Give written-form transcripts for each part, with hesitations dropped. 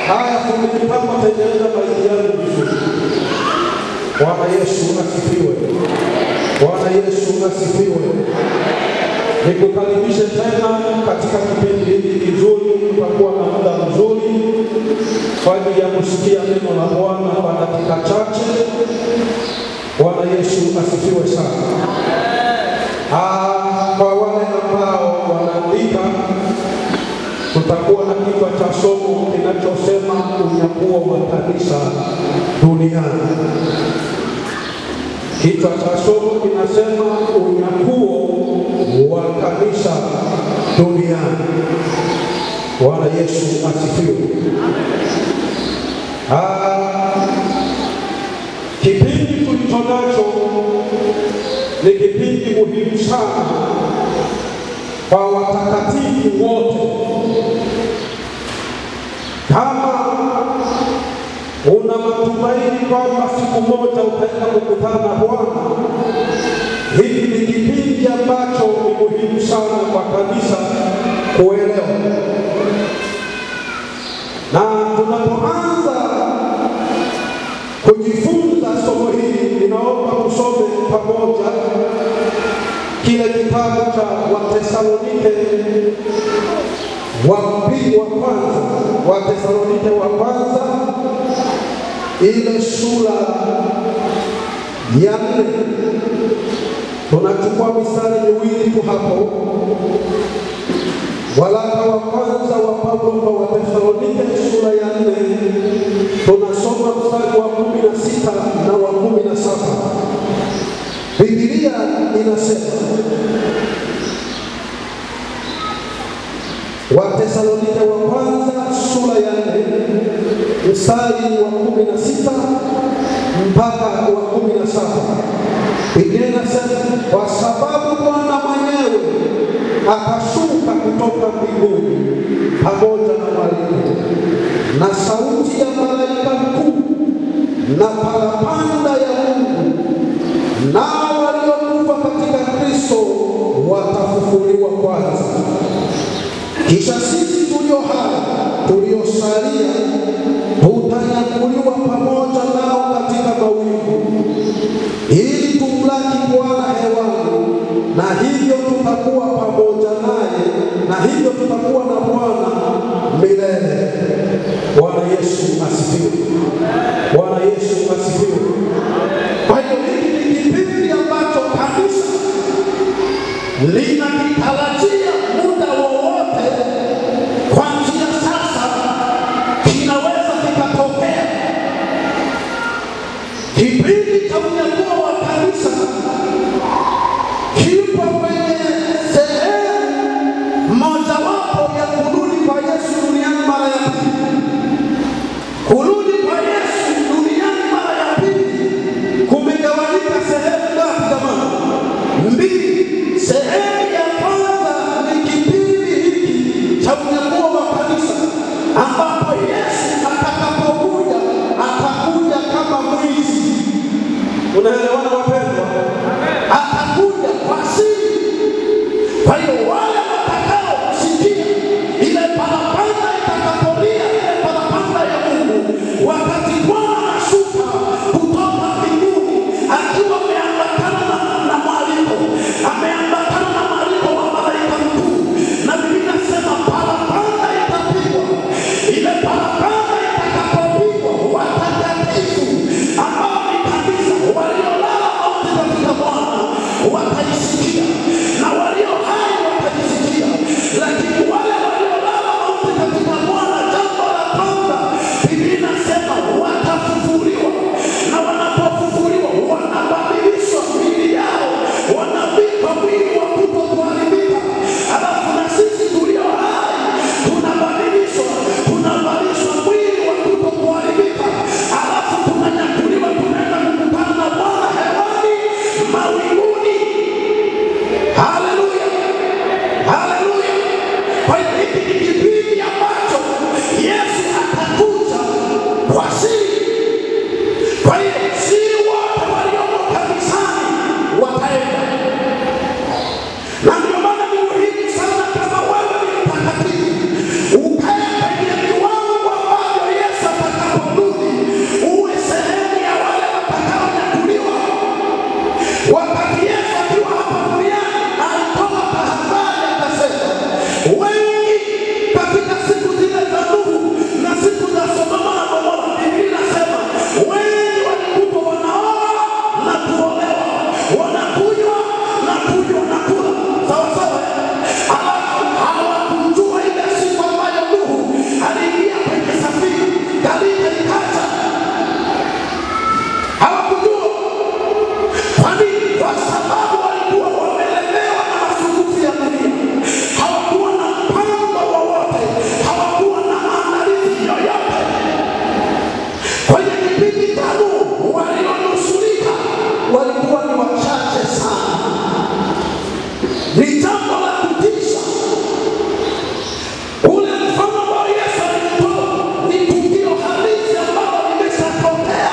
Haya fundi kama tengeneza mazingira vizuri. Bwana Yesu asifiwe. Bwana Yesu asifiwe. Nikukaribishe tena katika kipindi hiki kizuri. Tutakuwa na muda mzuri kwa ajili ya kusikia neno la Bwana kwa dakika chache. Bwana Yesu asifiwe sana. Kwa wale ambao wanaandika, tutakuwa na kichwa cha somo kinachosema unyakuo wa kanisa duniani. Kichwa cha somo kinasema unyakuo wa kanisa duniani. Bwana Yesu asifiwe. Kipindi tulichonacho ni kipindi muhimu sana kwa watakatifu wote. Kama una matumaini kwamba siku moja utaenda kukutana na Bwana, hiki ni kipindi ambacho ni muhimu sana kwa kanisa kuelewa. Na tunapoanza kujifunza somo hili, ninaomba tusome pamoja kile kitabu cha Wathesalonike Wathesalonike wa kwanza ile sura ya 4. Tunachukua mistari miwili tu hapo. Waraka wa kwanza wa Paulo kwa Wathesalonike sura ya 4, tunasoma mstari wa 16 na wa 17. Biblia inasema, Wathesalonike wa kwanza sura ya 4 mstari wa 16 mpaka wa 17. Biblia inasema, kwa sababu Bwana mwenyewe akashuka kutoka mbinguni pamoja na mawingu na sauti ya malaika mkuu na parapanda ya Mungu, nao waliokufa katika Kristo watafufuliwa kwanza. Kisha sisi tulio hai tuliosalia tutanyakuliwa pamoja nao katika mawingu ili tumlaki Bwana hewani, na hivyo tutakuwa pamoja naye, na hivyo tutakuwa na Bwana milele. Bwana Yesu asifiwe. Bwana Yesu asifiwe. Kwa hiyo hiki ni kipindi ambacho kanisa linakitarajia muda wowote kuanzia sasa kinaweza kikatokea. Kipindi cha unyakuo wa kanisa kipo kwenye sehemu mojawapo ya kurudi kwa Yesu duniani mara ya pili. Kurudi kwa Yesu duniani mara ya pili kumegawanyika sehemu ngapi jamani? 2. Sehemu ya kwanza ni kipindi hiki cha unyakuo wa kanisa, ambapo Yesu atakapokuja atakuja kama mwizi. Unaelewana wapendwa? Atakuja kwa siri. Kwa hiyo wale watakao sikia ile parapanda itakapolia, ile parapanda ya Mungu, wakati Bwana anashuka kutoka mbinguni akiwa ameambatana na mwaliko, ameambatana na mwaliko wa malaika mkuu, na Biblia inasema parapanda itapigwa. Ile parapanda itakapopigwa, watakatifu ambao ni kanisa waliolala mauti katika Bwana wataisikia, na walio hai wataisikia. Lakini wale waliolala mauti katika Bwana, jambo la kwanza Biblia inasema watafufuliwa, na wanapofufuliwa wanabadilishwa miili yao, wanavikwa mwili wa kutokuharibika. Alafu na sisi tulio hai tunavalishwa mwili wa kutokuharibika. Alafu tunanyakuliwa, tunaenda kukutana na Bwana hewani mawinguni. Haleluya, haleluya. Kwa hiyo hiki ni kipindi ambacho Yesu atakuja kwa siri. Kwa hiyo si wote waliomo kanisani wataenda. Na ndio maana ni muhimu sana kama wewe ni mtakatifu ukae kwenye viwango ambavyo Wengi katika siku zile za Nuhu na siku za Sodoma na Gomora, Biblia inasema wengi walikuwa wanaoa na kuolewa, wanakunywa na kunywa na kula. Sawa sawa. Hawakujua ile siku ambayo Nuhu aliingia kwenye safina, gharika likaja. Hawakujua. Kwa nini? Kwa sababu walikuwa wamelemewa na masumbufu ya dunia. Hawakuwa na mpango wowote, hawakuwa na maandalizi yoyote. Kwenye kipindi cha Nuhu walionusurika walikuwa ni wachache sana. Ni jambo la kutisha. Ule mfano ambao Yesu alitoa ni tukio halisi ambalo limeshatokea.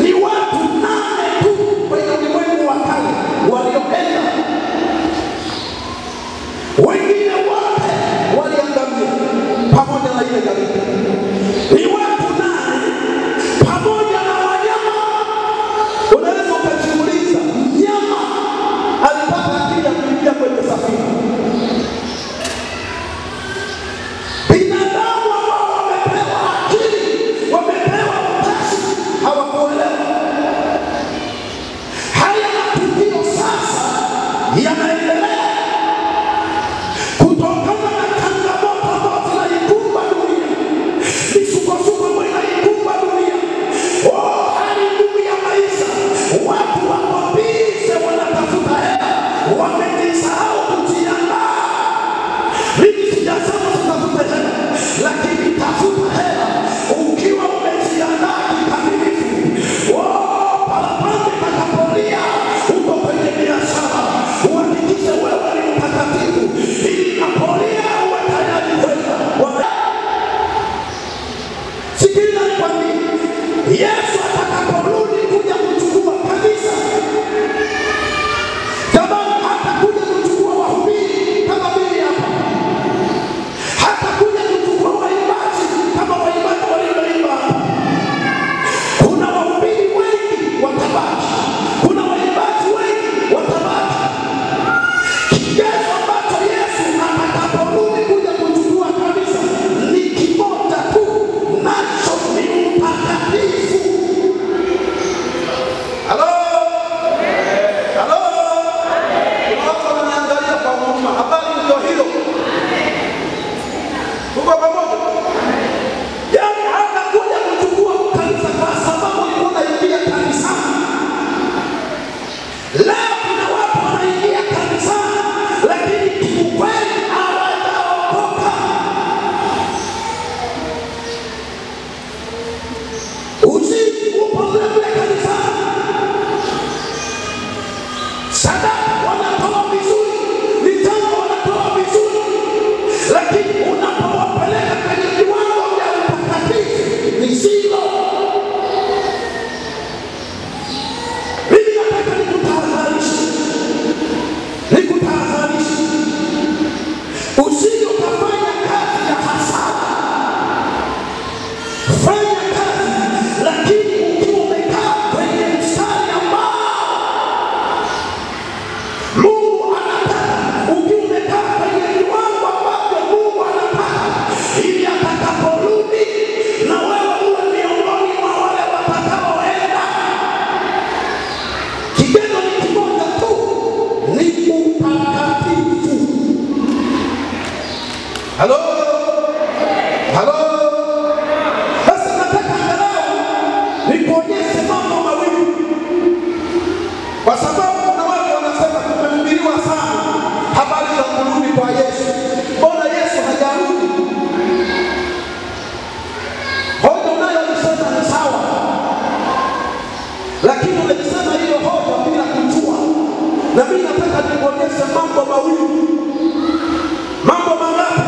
Ni watu 8 tu kwenye ulimwengu wa kale walioenda. Wengine wote waliangamia pamoja na ile gharika. Ni watu 8 pamoja na wanyama. Unaweza ukajiuliza, mnyama alipata akili kuingia kwenye safina? Binadamu ambao wamepewa akili, wamepewa utashi, hawakuelewa. Haya matukio sasa yanaendelea kutokana na changamoto ambazo zinaikumba dunia, misukosuko ambayo inaikumba dunia. Hali ngumu ya maisha, watu wako bize wanatafuta hela, wamejisahau kujiandaa. Mimi sijasema tutafuta hela, lakini tafuta hela ukiwa umejiandaa kikamilifu. Parapanda itakapolia uko kwenye biashara, uhakikishe wewe ni mtakatifu, ili inapolia uwe tayari kwenda. Sikiliza nikwambie, Yesu atakaporudi kuja kuchukua kanisa, jamani, hatakuja kuchukua wahubiri kama mimi hapa, hatakuja kuchukua waimbaji kama waimbaji walioimba hapa. Kuna wahubiri wengi watabaki, kuna waimbaji wengi watabaki. Kigezo ambacho Yesu atakaporudi kuja kuchukua kanisa ni kimoja tu, nacho ni utakatifu. Halo? Halo? Watu wanaangalia kwa huruma. Habari ndio hiyo. Tuko pamoja? Yaani hatakuja kuchukua kanisa kwa sababu ulikuwa unaingia kanisani. Leo kuna watu wanaingia kanisani, lakini kiukweli hawajaokoka. Usiku upo mle kanisani, sadaka wanatoa vizuri, michango wanatoa vizuri, lakini unapowapeleka kwenye viwango vya utakatifu ni zero. Mimi nataka nikutahadharishe, usije ukafanya kazi ya hasara. Fanya kazi, lakini ukiwa umekaa kwenye mstari ambao Mungu anataka, ukiwa umekaa kwenye viwango ambavyo Mungu anataka, ili atakaporudi na wewe uwe miongoni mwa wale watakaoenda. Kigezo ni kimoja tu, ni utakatifu. Halo? Halo? Sasa nataka angalau nikuonyeshe mambo mawili, kwa sababu kuna watu wanasema tumehubiriwa sana habari za kurudi kwa Yesu. Mbona Yesu hajarudi? Hoja unayoisema ni sawa, lakini unaisema hiyo hoja bila kujua. Na mimi nataka nikuonyeshe mambo mawili. Mambo mangapi?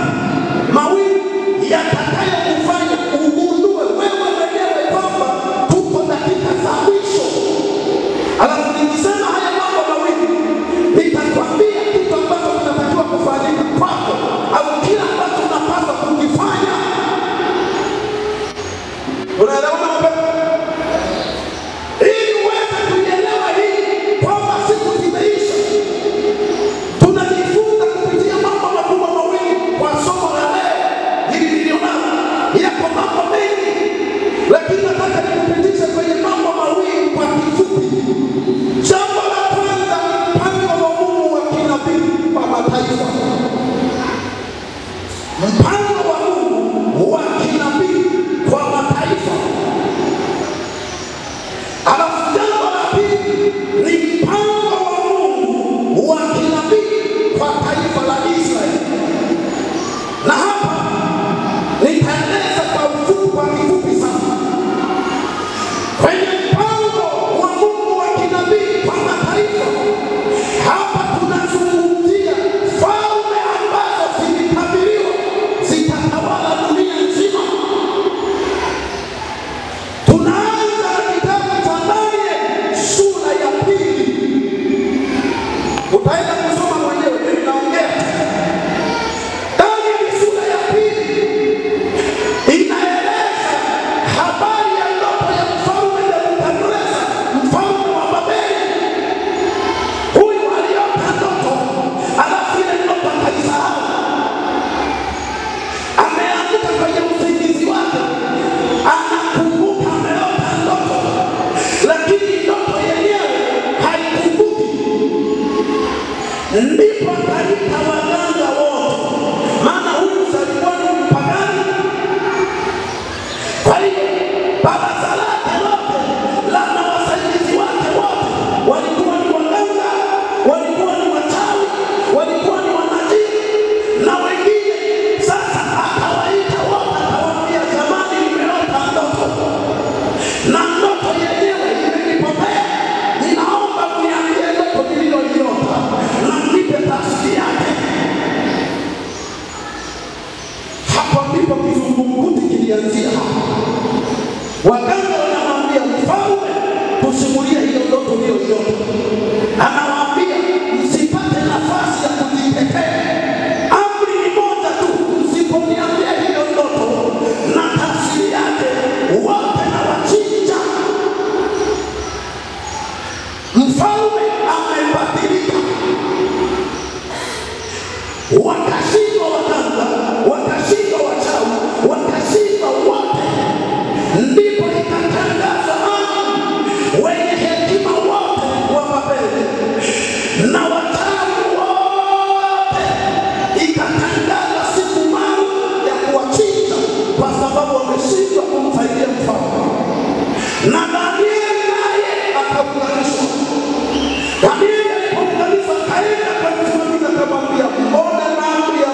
ndipo akaita waganga wote, maana huyu alikuwa ni mpagani. Kwa hiyo baraza lake lote na wasaidizi wake wote walikuwa ni waganga, walikuwa ni wachawi, walikuwa ni wanajini na wengine. Sasa akawaita wote, akawaambia, jamani, nimeota ndoto na ndoto yenyewe imenipotea. Ninaomba mniambie ndoto niliyoiota na mnipe tafsiri yake. Hapo ndipo kizungumkuti kilianzia. Waganga wanamwambia mfalme, tusimulie hiyo ndoto uliyoiota. Anawaambia, msipate nafasi ya kujitetea. Amri ni moja tu, msiponiambia hiyo ndoto na tafsiri yake, wote na wachinja. Mfalme amebadilika. Wakashindwa waganga, wakashindwa wachawi, wakashindwa wote. Ndipo ikatangazwa amri, wenye hekima wote wa Babeli na wachawi wote, ikatangazwa siku maalum ya kuwachinja kwa sababu wameshindwa kumsaidia mfalme. Na Danieli naye akaunganishwa. Danieli alipounganishwa, kaenda kwa msimamizi akamwambia, mbona amri ya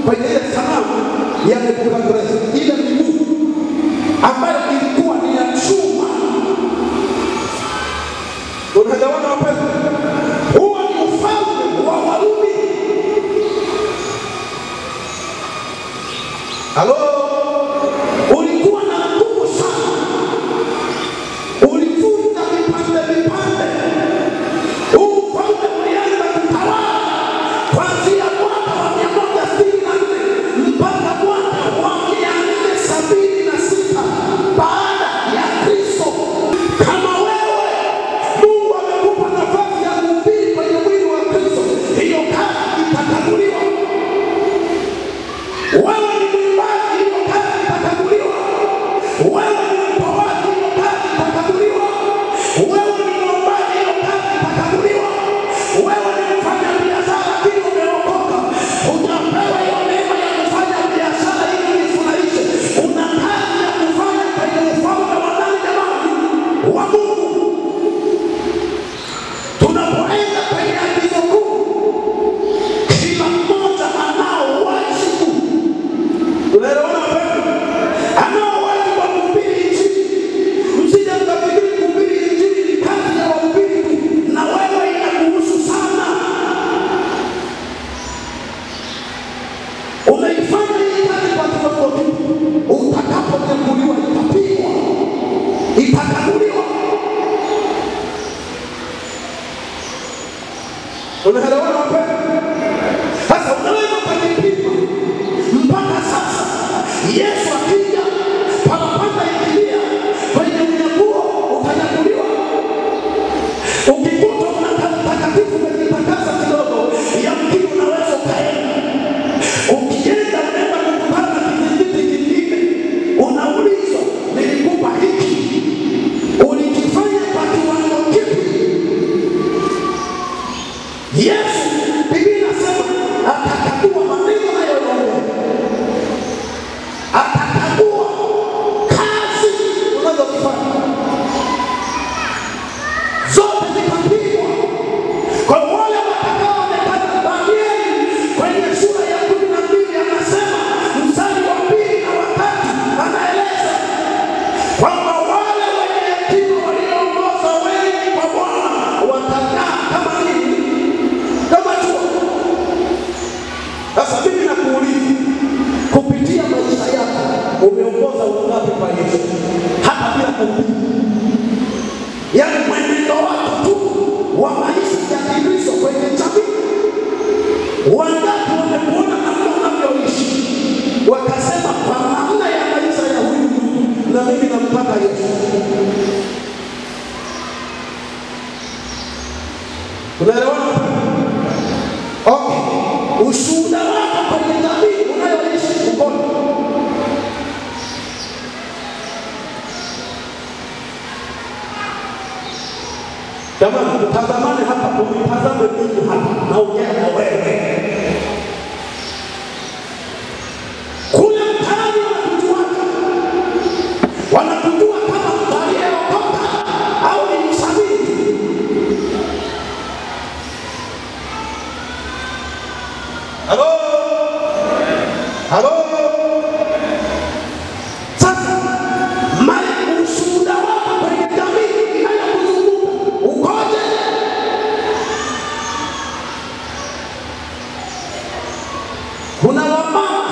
kwenye ile sanamu ya Nebukadneza, ile miguu ambayo ilikuwa ni ya chuma. Unaelewana wapendwa? Huo ni ufalme wa Warumi. Halo, ulikuwa na nguvu sana, ulivunja vipande vipande. Huu ufalme ulianza kutawala kuanzia mwaka wa 164 mpaka mwaka wa 476 baada ya Kristo. Kama wewe Mungu amekupa nafasi ya kuhubiri kwenye mwili wa Kristo, hiyo kazi itakaguliwa. Wewe ni mwimbaji, hiyo kazi itakaguliwa. Wewe ni mtoaji, hiyo kazi itakaguliwa. Wewe ni mwombaji, hiyo kazi itakaguliwa. Wewe ni mfanya biashara lakini umeokoka, hujapewa hiyo neema ya kufanya biashara ili ujifurahishe. Una kazi ya kufanya kwenye ufalme wa ndani jamani wa Mungu. Tunapoenda kwenye agizo kuu, kila mmoja anao wajibu. Unaelewana wapendwa? Anao wajibu wa kuhubiri Injili. Msije mkafikiri kuhubiri Injili ni kazi ya wahubiri tu, na wewe inakuhusu sana. Unaifanya hii kazi kwa kiwango kipi? Utakapotenguliwa itapigwa, itakaguliwa. Unaelewana wapendwa? Sasa unaweza kujipima mpaka sasa. Yesu akija parapanda ikilia kwenye unyakuo, utanyakuliwa. Ukikuta unakaa mtakatifu umejitakasa kidogo, yamkini unaweza ukaenda. Ukienda unaenda kukutana kizingiti kingine, unaulizwa nilikupa hiki, ulikifanya kwa kiwango kipi? Yesu, Biblia inasema atakagua maneno hayo yote. Atakagua kazi unazofanya. Zote zitapigwa. Kwa wale watakaoonekana. Danieli kwenye sura ya 12 anasema, mstari wa 2 na wa 3 anaeleza kwamba wale wenye hekima walioongoza wengi kwa Bwana watakaa kama nini? Kama jua. Sasa mimi nakuuliza, kupitia maisha yako umeongoza wangapi kwa Yesu? Hata bila kuhubiri. Yaani mwenendo wako tu wa maisha ya Kristo kwenye jamii. Wangapi wamekuona namna unavyoishi, wakasema kwa namna ya maisha ya huyu na mimi nampata Yesu. Unaelewana? Okay. Ushuhuda wako kwenye jamii unayoishi ukoje? Jamani, utazamane hapa, utazame mimi hapa na ongea na wewe. Kule mtaani wanakujua kama mtu aliyeokoka au ni msanii. Halo? Halo? Sasa ushuhuda wako kwenye jamii inayokuzunguka ukoje? Kuna wamama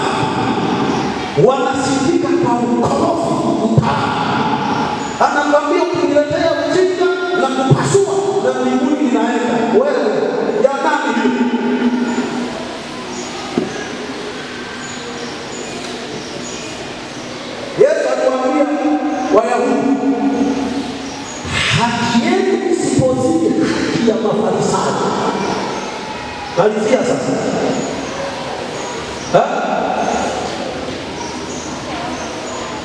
wanasikika kwa ukorofi mtaani. Anakwambia ukiniletea ujinga na kupasua na mbinguni inaenda. Wewe ya nani hiyo? Yesu aliwaambia Wayahudi, haki yenu isipozidi haki ya Mafarisayo. Malizia sasa.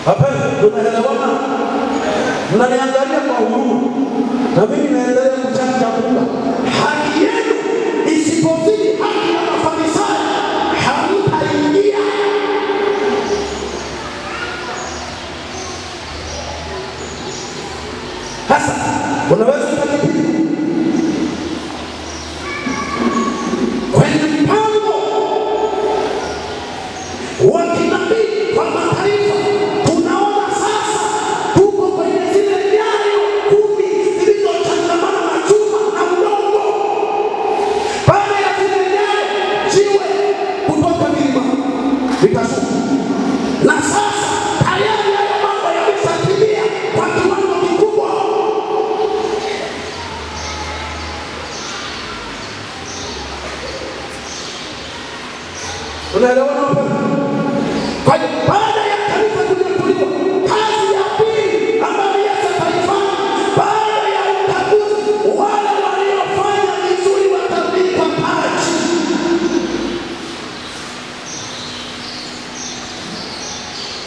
Hapana, tunaelewana? Mnaniangalia kwa huruma na mimi naendelea kuchanja chakula. Haki yenu isipozidi haki ya Mafarisayo, hamtaingia. Sasa unaweza kujipima kwenye mpango vikashuka. Na sasa tayari hayo mambo yameshatimia kwa kiwango kikubwa. Unaelewana hapo? Kwa hiyo baada ya kanisa kunyakuliwa, kazi ya pili ambayo Yesu ataifanya baada ya ukaguzi, wale waliofanya vizuri watavikwa taji.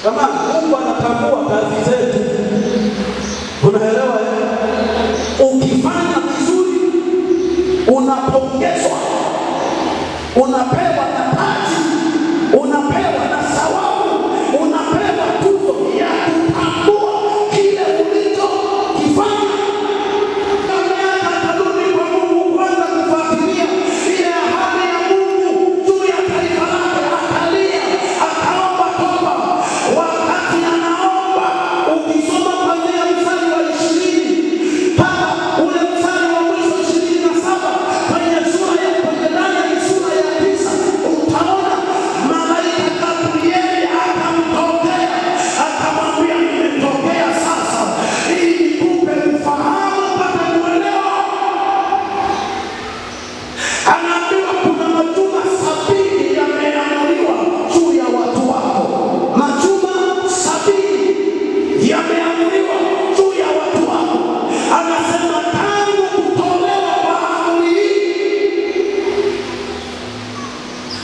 Kama Mungu anatambua kazi zetu, unaelewa? Ukifanya vizuri unapongezwa, unapewa na taji, unapewa na sawabu, unapewa tuzo ya kutambua kile ulichokifanya. Atarudi kwa Mungu kwanza kufuatilia ile ahadi ya Mungu juu ya taifa lake. Akalia, akaomba toba. Wakati anaomba, ukisoma kuanzia mstari wa 20 mpaka ule mstari wa mwisho 27 kwenye sura ya Danieli sura ya 9, utaona malaika Gabrieli akamtokea, akamwambia nimetokea sasa ili nikupe ufahamu mpaka kuelewa. Anaambiwa kuna majuma 70 yameamuliwa juu ya watu wako. Majuma 70 yameamuliwa juu ya watu wako. Anasema tangu kutolewa kwa amri hii.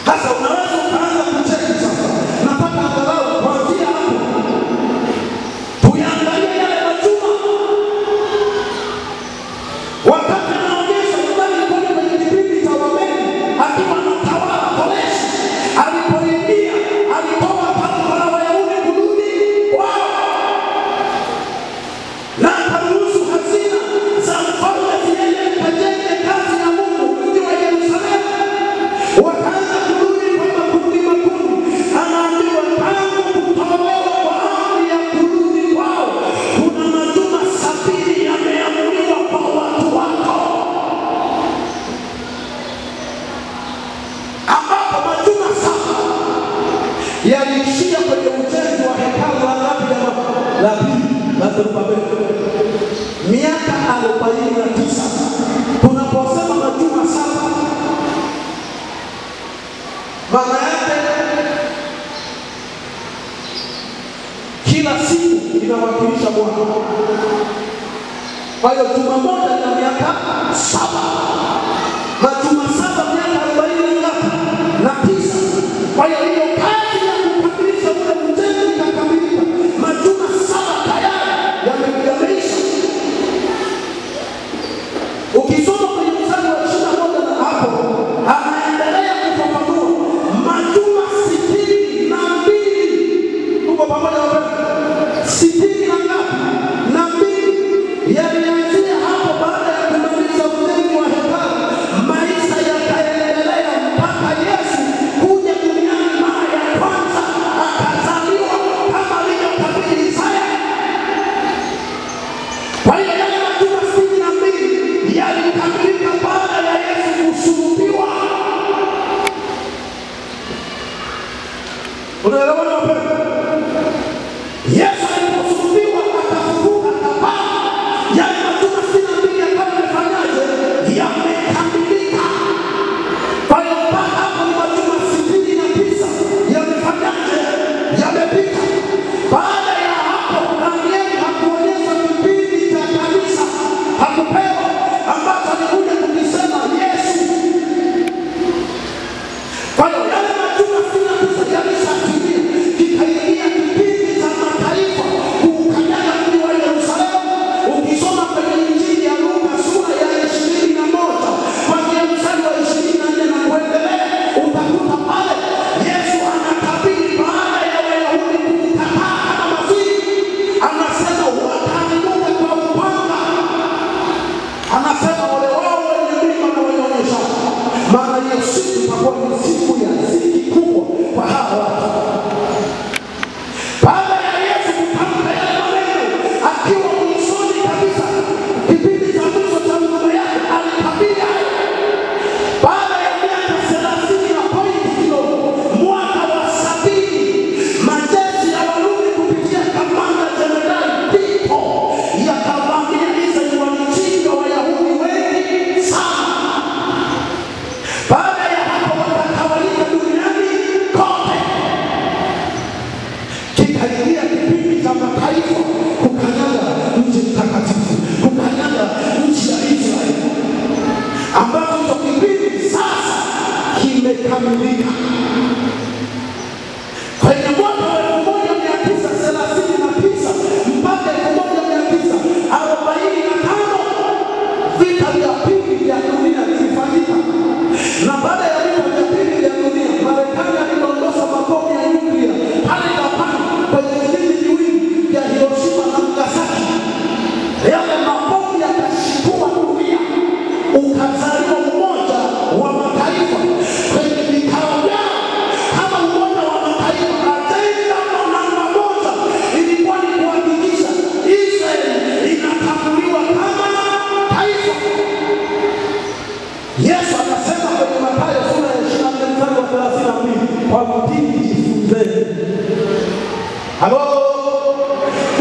Sasa unaweza ukaanza kucheki sasa. Nataka angalau kuanzia hapo tuyaangalie yale majuma. Wakati anaonyesha ndani kwenye kipindi cha Wamedi akiwa anatawala Koreshi, alipoingia alitoa tamko la Wayahudi kurudi kwao, na akaruhusu hazina za mfalme ziende kajenge kazi ya Mungu mji wa Yerusalemu. Wakaanza kurudi kwa makundi makundi. Anaambiwa tangu kutolewa kwa amri ya kurudi kwao, kuna majuma 70 yameamuliwa kwa watu wako, ambapo majuma 7 yaliishia kwenye ujenzi wa hekalu la pili la Zerubabeli, miaka 49. Tunaposema majuma 7, maana yake kila siku inawakilisha mwaka. Kwa hiyo juma moja na miaka 7, majuma 7 miaka 40 na 9. Kwa hiyo hiyo kazi ya kukamilisha ule ujenzi ikakamilika. Majuma 7 tayari yameisha. Ukisoma kwenye mstari wa 21 na hapo anaendelea kufafanua majuma 62. Tuko pamoja wapendwa? 60 na ngapi? Na 2 yalianzia hapo baada ya kumaliza ujenzi wa hekalu. Maisha yakaendelea mpaka Yesu kuja duniani mara ya kwanza, akazaliwa kama alivyotabiri Isaya. Kwa hiyo yale majuma 62 yalikamilika baada ya Yesu kusulubiwa. Unaelewana wapendwa? Yesu aliposulubiwa akafufuka akapaa. Yale majuma 62 yakawa yamefanyaje? Yamekamilika. Kwa hiyo mpaka hapo ni majuma 69 yamefanyaje? Yamepita. Baada ya hapo Danieli hakuonyesha kipindi cha kanisa, hakupewa ambacho alikuja kukisema Yesu. Kwa hiyo yale majuma 69 yalishatimia, kikaingia kipindi cha mataifa pili jifunzeni. Halo,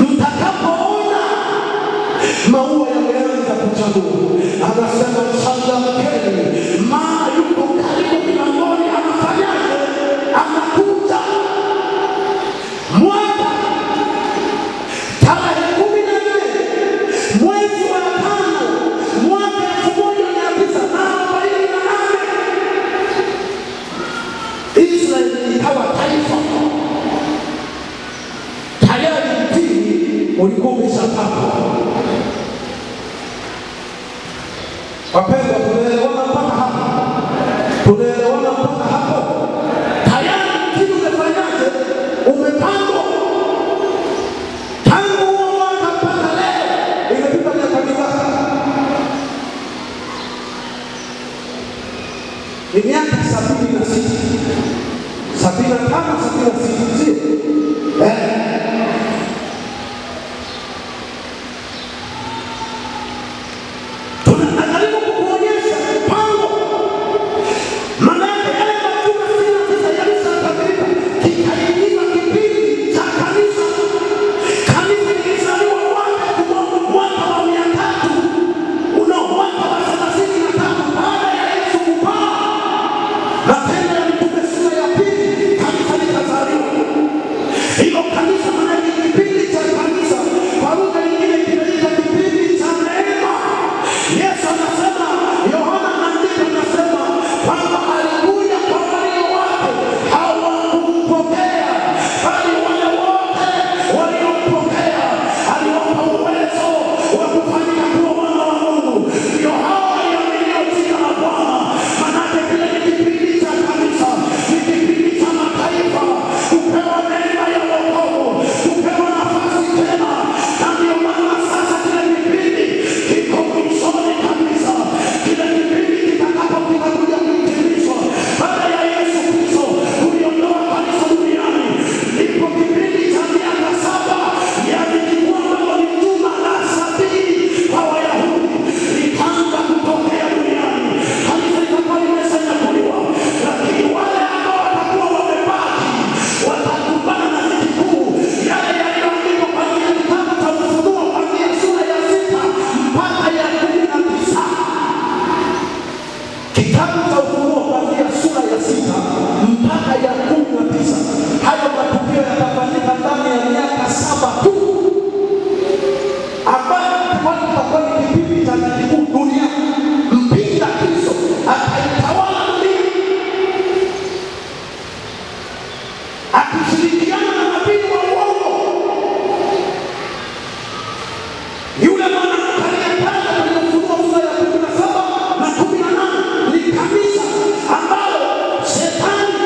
mtakapoona maua yameanza kuchanua, anasema changamkeni, maana yuko karibu mlangoni. Anafanyaje? Anakuja. Mwaka tarehe 14 mwezi wa 5 mwaka 1948 Israeli ikawa taifa. Tayari mtini ulikuwa umeshapakwa. Wapendwa, tunaelewana mpaka hapo? Tunaelewana mpaka hapo? Tayari mtini umefanyaje? Umepandwa. Tangu huo mwaka mpaka leo imepita miaka mingapi? Ni miaka 76. 75, 76, sio? Tunajaribu kukuonyesha mpango. Maana yale matunda 69 yalishakamilika. Kikaingiza kipindi cha kanisa. Kanisa lilizaliwa mwaka wa 300. Mwaka wa 33 baada ya Yesu kupaa. Matendo ya Mitume sura ya 2, kanisa likazaliwa. Hilo kanisa maana ni kipindi cha kanisa. Kwa lugha nyingine kinaitwa kipindi cha neema. Yesu anasema, Yohana anaandika anasema kwamba alikuja kwa walio wake hawakumpokea, bali wale wote waliompokea aliwapa uwezo wa kufanyika kuwa wana wa Mungu. Ndio hao walioamini jina la Bwana. Maana kile ni kipindi cha kanisa, ni kipindi cha mataifa kupewa neema ya wokovu, kupewa nafasi tena. Na ndio maana sasa kile kipindi kiko mwishoni kabisa. Kile kipindi kitakapokuja kutimizwa baada ya Yesu Kristo kuliondoa kanisa duniani, ndipo kipindi cha miaka 7, yaani kwamba ni juma la 70 kwa Wayahudi likaanza kutokea duniani. Kanisa litakuwa limeshanyakuliwa, lakini wale ambao watakuwa wamebaki watakumbana na dhiki kuu, yale yaliyoandikwa kwenye kitabu cha Ufunuo kuanzia sura ya 6 mpaka ya 19. Kitabu cha Ufunuo kuanzia sura ya 6 mpaka ya 19. Hayo matukio yatafanyika ndani ya miaka 7 tu, ambayo kitakuwa ni kipindi cha dhiki kuu duniani. Mpinga Kristo ataitawala dunia akishirikiana na nabii wa uongo. Yule mwanamke aliyepanda kwenye Ufunuo sura ya 17 na 18 ni kanisa ambalo shetani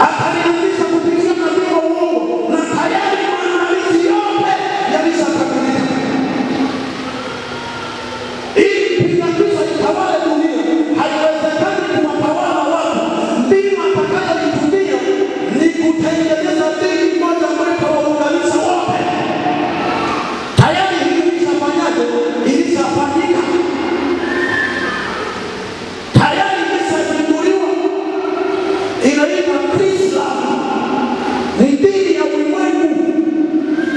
atalianzisha kupitia nabii wa uongo, na tayari maandalizi yote yalishakamilika. Ili mpinga Kristo itawale dunia, haiwezekani kuwatawala watu. Mbinu atakayoitumia ni kutengeneza dini moja ambayo itawaunganisha wote. Tayari hili ilishafanyaje? Ilishafanyika. Tayari ilishazinduliwa. Inaitwa Kristo. Ni dini ya ulimwengu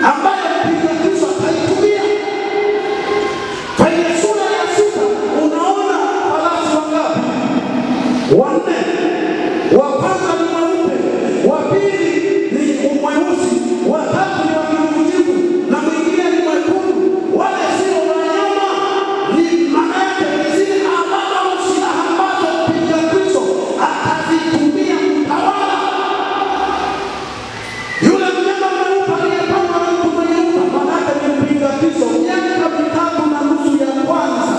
ambayo mpinga Kristo ataitumia. Kwenye sura ya 6 unaona farasi wangapi? 4. Wa kwanza ni mweupe, wa pili ni mweusi, wa tatu ni wa kijivu, na mwingine ni mwekundu. Wale sio wanyama, ni maana yake ni zile alama au silaha ambazo mpinga Kristo atazitumia kutawala. Yule mnyama mweupe aliyepangwa na mtu mweupe, maana yake ni mpinga Kristo. Miaka 3.5 ya kwanza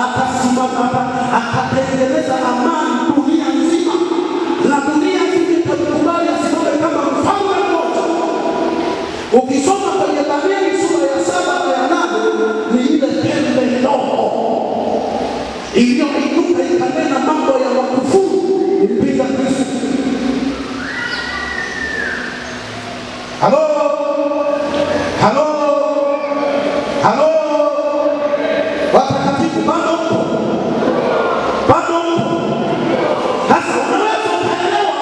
atasimama, atatengeneza amani dunia nzima, na dunia nzima itakubali asimame kama mfalme mmoja. Ukisoma kwenye Danieli sura ya 7 na 8 ni ile pembe ndogo iliyoinuka ikanena mambo ya wakufuru, mpinga Kristo. Halo, halo, halo, watakatifu, bado mpo? Bado mpo? Sasa unaweza ukaelewa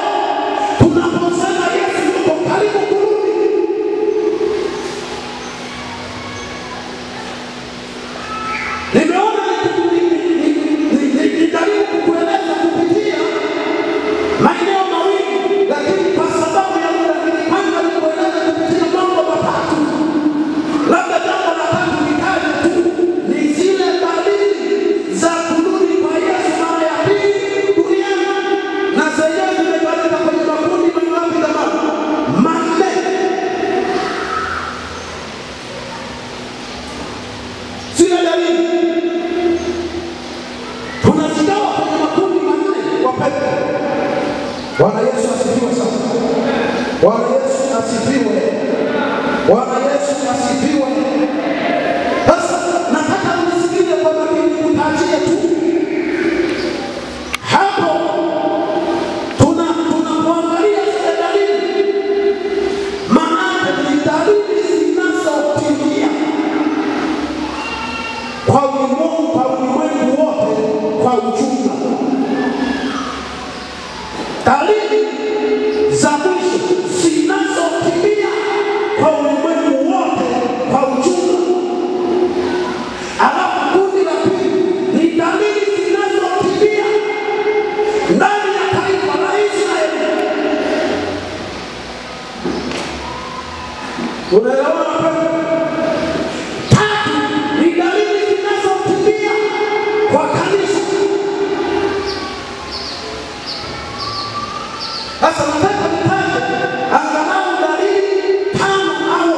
Bwana Yesu asifiwe. Bwana Yesu asifiwe. Sasa nataka msikie kwa makini, kutajia tu hapo tunakuangalia zile dalili, maana ni dalili zinazotimia kwa ulimwengu wote kwa ujumla. Dalili za mwisho zinazotimia kwa ulimwengu wote kwa ujumla. Alafu kundi la pili ni dalili zinazotimia ndani ya taifa la Israeli. Unaelewa? Tatu ni dalili zinazotimia kwa kanisa. Sasa nataka nitaje angalau dalili 5 au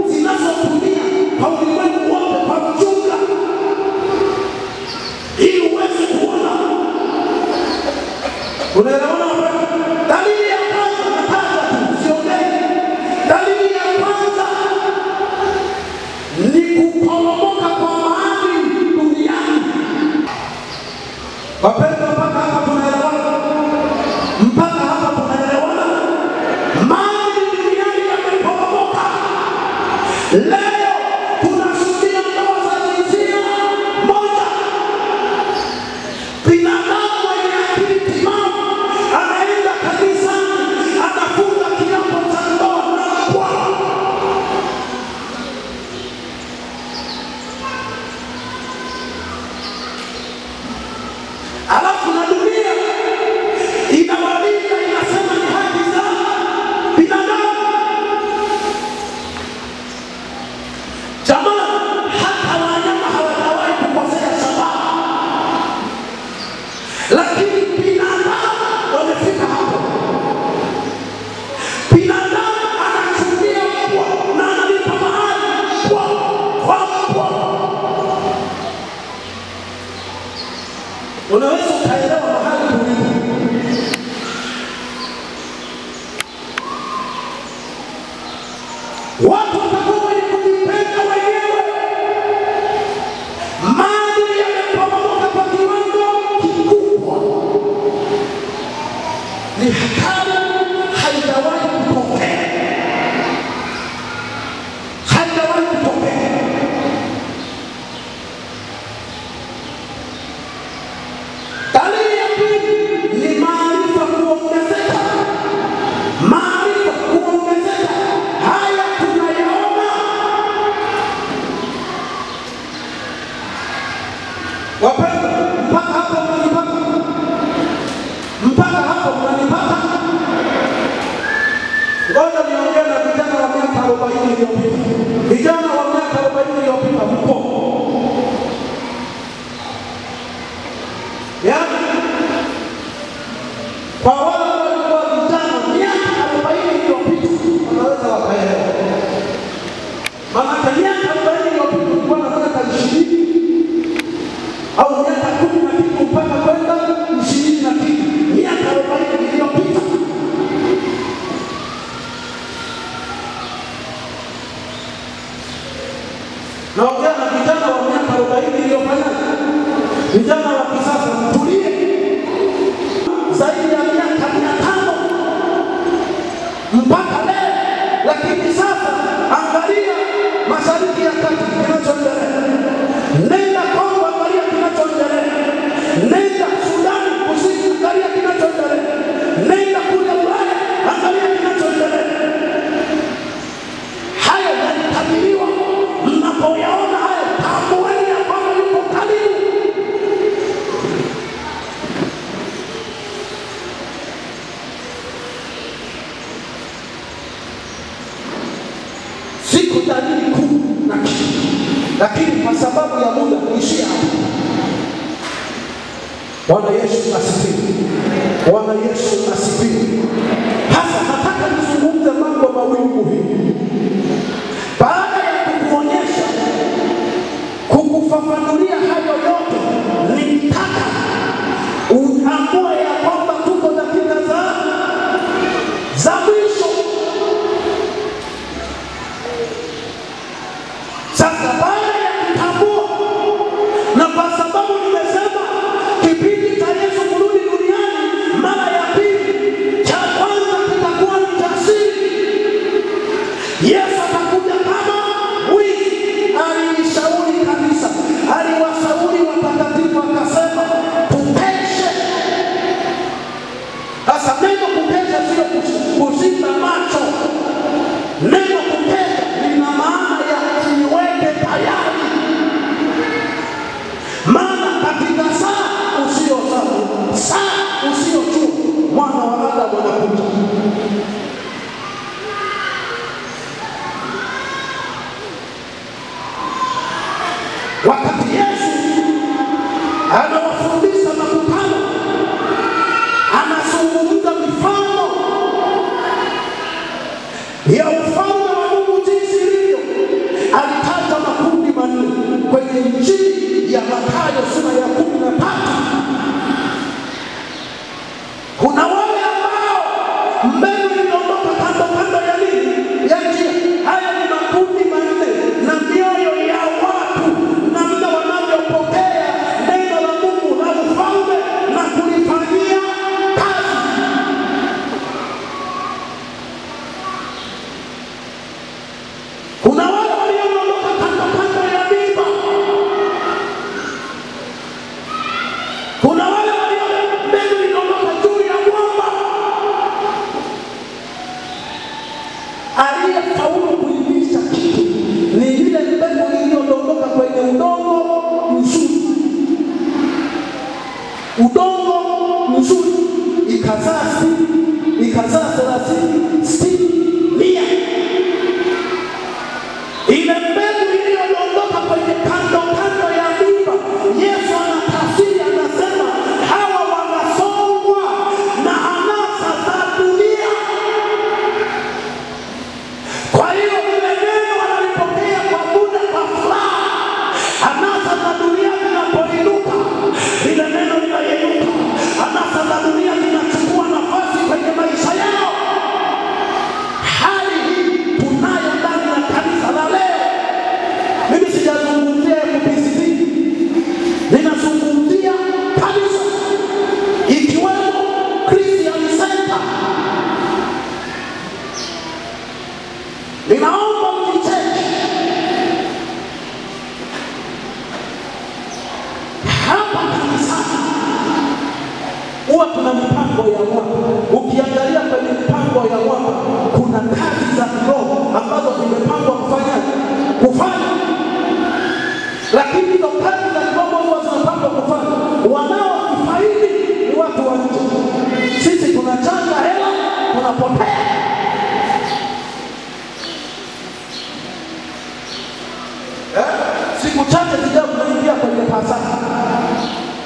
10 zinazotimia kwa ulimwengu wote kwa ujumla, ili uweze kuona. Unaelewa? Dalili ya kwanza nataja tu, siongei. Dalili ya kwanza ni kuporomoka kwa maadili duniani. Wapendwa, mpaka hapa tunaelewana? Mpaka hapa tunaelewana? Maadili duniani yameporomoka. Leo tunashuhudia ndoa za jinsia moja. Binadamu mwenye akili timamu anaenda kanisani, anafunga kiapo cha ndoa na Bwana. Alafu na dunia inawalinda, inasema ni haki za binadamu. Jamani, hata wanyama hawajawahi kukosea sababu, lakini binadamu wamefika hapo. Binadamu anachukia mbwa na analipa mahali kwa mbwa. Unaweza ukaelewa mahali tulipo. Watu watakuwa wenye kujipenda wenyewe. Maadili yameporomoka kwa kiwango kikubwa. Ni hatari, haijawahi kutokea. Haijawahi kutokea. Dalili ya pili ni maarifa kuongezeka. Maarifa kuongezeka. Haya tunayaona. Wapendwa, mpaka hapo mnanipata? Mpaka hapo mnanipata? Ngoja niongee na vijana wa miaka 40 iliyopita. Vijana wa miaka 40 iliyopita mpo. Kwa wale walikuwa vijana miaka 40 iliyopita wanaweza wakaelewa. Maana miaka 40 iliyopita kulikuwa na miaka 20 au miaka 10 na kitu mpaka kwenda 20 na kitu. Miaka 40 iliyopita. Naongea na vijana wa miaka 40 iliyopita. Vijana wa kisasa mtulie. Zaidi ya miaka 500 mpaka leo. Lakini sasa angalia Mashariki ya Kati kinachoendelea. Nenda Kongo, angalia kinachoendelea. Nenda Sudani Kusini, angalia kinachoendelea. Nenda kule Ulaya, angalia kinachoendelea. Haya yalitabiriwa. Mnapoyaona haya, tambueni ya kwamba yuko karibu. Siku dalili kuu na kitu, lakini kwa sababu ya muda kuishia hapa. Bwana Yesu asifiwe. Bwana Yesu asifiwe. Hasa nataka nizungumze mambo mawili muhimu. Baada ya kukuonyesha, kukufafanulia hayo yote, nitaka utambue ya kwamba tuko dakika za mwisho. ya ufalme wa Mungu jinsi ilivyo. Alitaja makundi manne kwenye Injili ya Mathayo sura ya 13. Kuna wale ambao mbegu iliondoka kando ya nini? Ya njia. Haya ni makundi manne, na mioyo ya watu namna wanavyopokea neno la Mungu na ufalme na kulifanyia kazi. Kuna wale waliondoka kando ya miba. Kuna wale mbegu iliondoka juu ya mwamba. Aliyefaulu kuivisha kitu ni ile mbegu iliyodondoka kwenye udongo mzuri. Udongo mzuri ikazaa 30, 60, 100. Ile mbegu iliyodondoka kwenye kando ya miba, Yesu anatafsiri, anasema hawa wanasongwa na anasa za dunia. Kwa hiyo ile neno wanalipokea kwa muda, kwa furaha. Anasa za dunia zinapoinuka, ile neno linainuka. Anasa za dunia zinachukua nafasi kwenye maisha yao. Hali hii tunayo ndani ya kanisa la leo. Mimi sijazungumzia MPCC, ninazungumzia kanisa ikiwemo Christian Center. Ninaomba mnicheke. Hapa kanisani huwa tuna mipango ya mwaka. Ukiangalia kwenye mipango ya mwaka, kuna kazi za kiroho ambazo zimepangwa kufanya. Lakini hizo kazi za kiroho huwa zinapangwa kufanya, wanaofaidi ni watu wa nje. Sisi tunachanga hela, tunapotea. Siku chache zijazo tunaingia kwenye Pasaka.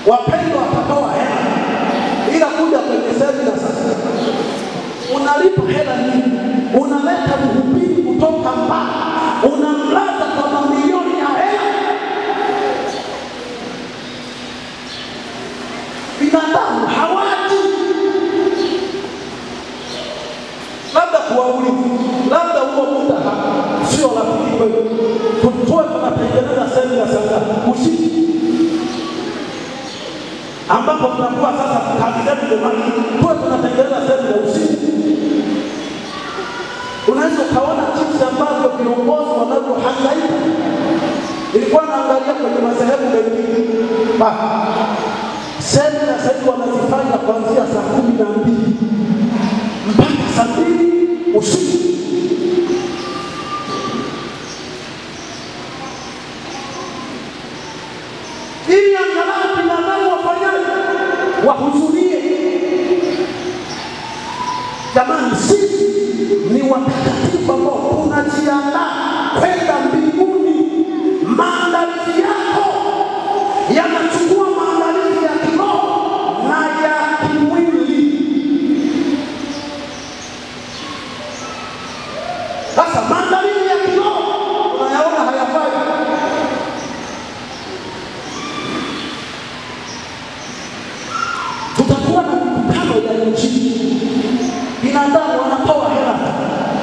Wapendwa watatoa hela ila kuja kwenye semina sasa. Unalipa hela nyingi, unaleta mhubiri kutoka mbali, unamlaza kwa mamilioni ya hela. Binadamu hawaji. Labda kuwauliza, labda huo muda sio rafiki kwetu. Tutoe tunatengeneza semina sasa usiku, ambapo tunakuwa sasa kazi zetu jamani, tuwe tunatengeneza semina usiku. Unaweza ukaona jinsi ambavyo viongozi wanavyohangaika. Ilikuwa naangalia kwenye madhehebu mengine, semina sasa wanazifanya kuanzia saa 12 mpaka saa 2 usiku. Ili angalau binadamu wafanyaje? Wahuzunie. Jamani, sisi ni watakatifu ambao tunajiandaa kwenda mbinguni. Maandalizi yako yanachukua maandalizi ya kiroho na ya kimwili. Sasa maandalizi ya kiroho unayaona hayafai. Tutakuwa na mikutano ya Injili. Binadamu wanatoa hela,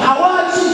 hawaji.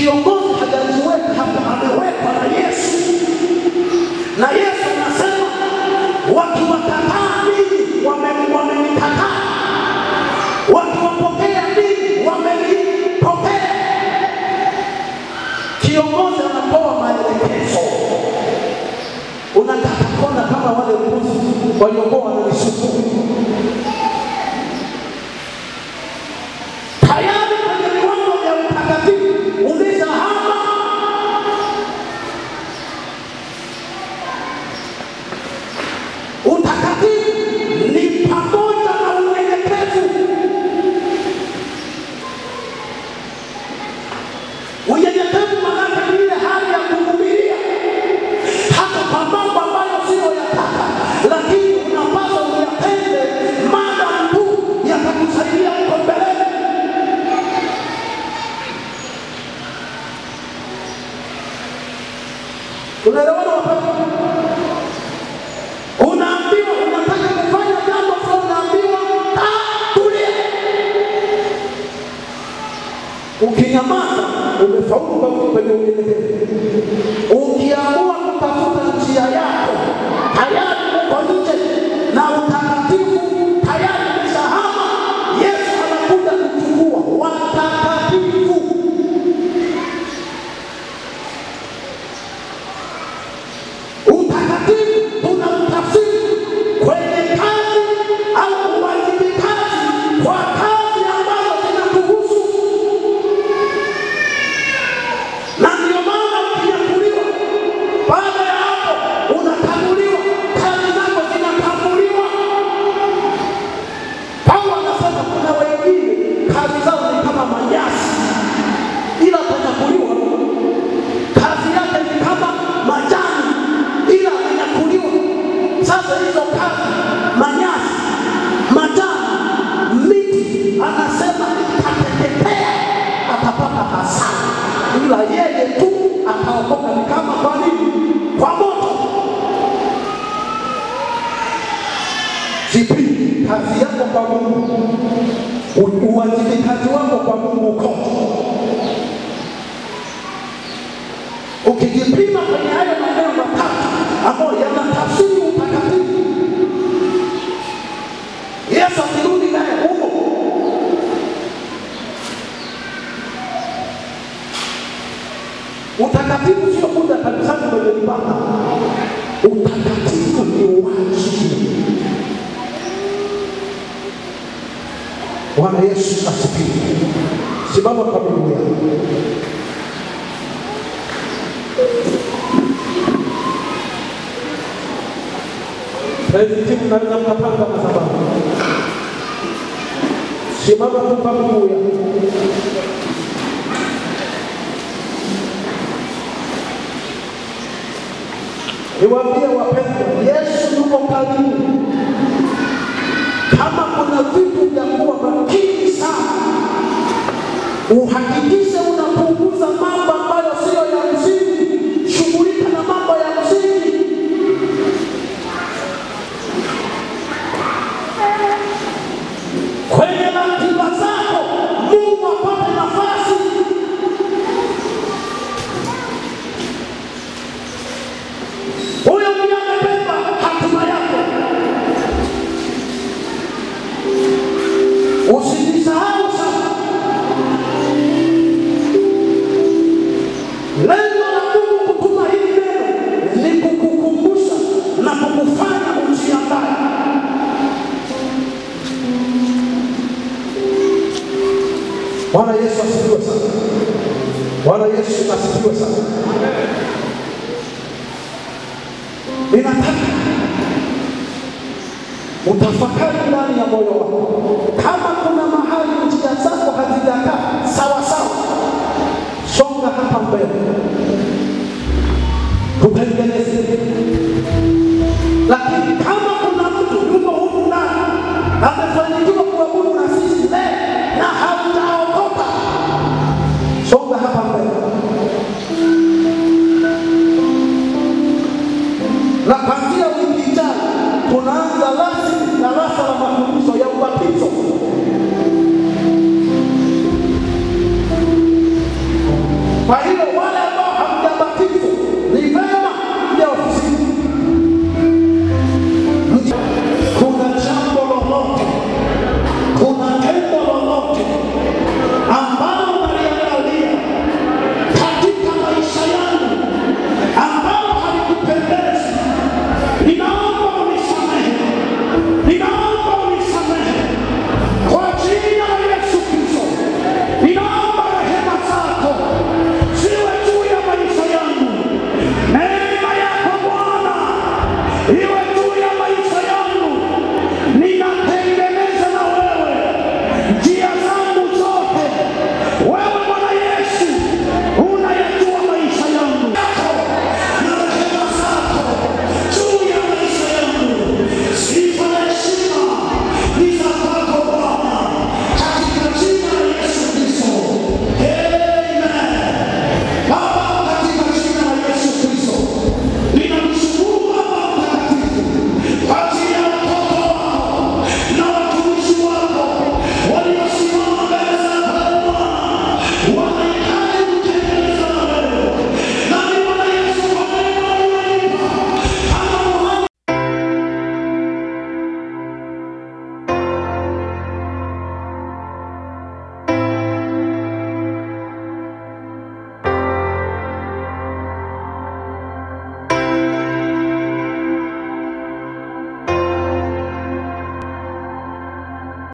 Kiongozi hajajiweka hapa, amewekwa na Yesu. Na Yesu anasema wakiwakataa ninyi wamenikataa, wakiwapokea ninyi wamenipokea. Kiongozi anatoa maelekezo. Unataka kuona kama wale mbuzi waliokuwa wananisumbua tayari kwenye viwango vya utakatifu umeshahama. Utakatifu ni pamoja na unyenyekevu. Unyenyekevu maana ni ile hali ya kuvumilia hata kwa mambo ambayo sio yataka, lakini unapaswa uyatende maadamu tu yatakusaidia huko mbeleni. Unaelewana wapendwa? Unaambiwa unataka kufanya jambo fulani, unaambiwa tulia. Ukinyamaza umefaulu kwenye unyenyekevu. Ukiamua kutafuta njia yako, tayari uko nje na utakatifu tayari umeshahama. Yesu anakuja kuchukua watakatifu. Utakatifu tunautafsiri kwenye kazi au uwajibikaji kwa kazi ambazo zinatuhusu. Na ndio maana ukinyakuliwa, baada ya hapo unakaguliwa, kazi zako zinakaguliwa. Paulo anasema kuna wengine kazi zao ni kama manyasi, ila atakaguliwa kazi yake ni kama majani, ila inyakuliwa. Sasa hizo kazi, manyasi, majani, miti, anasema itateketea, atapata hasara, ila yeye tu ataokoka. Ni kama kwa nini? Kwa moto. Jipime kazi yako kwa Mungu, uwajibikaji wako kwa Mungu uko. Ukijipima kwenye hayo maneno matatu ambayo yanatafsiri utakatifu, Yesu akirudi naye huko, utakatifu sio kuja kanisani kwenye ibada. Utakatifu ni wajibu. Bwana Yesu asifiwe. Simama kwa miguu yako. Timu naweza mkapanga madhabahu. Simama kwa miguu yako. Niwaambie wapendwa, Yesu yuko karibu. Kama kuna vitu vya kuwa makini sana, uhakikishe unapunguza mambo ambayo sio ya msingi. Shughulika na mambo ya msingi. Kwenye ratiba zako Mungu apate nafasi. Huyo ndiye amebeba hatima yako. Usijisahau sana. Lengo la Mungu kutuma hili neno ni kukukumbusha na kukufanya ujiandae. Bwana Yesu asifiwe sana. Bwana Yesu asifiwe sana. Ninataka utafakari ndani ya moyo wako. Kama kuna mahali njia zako hazijakaa sawa sawa, songa hapa mbele.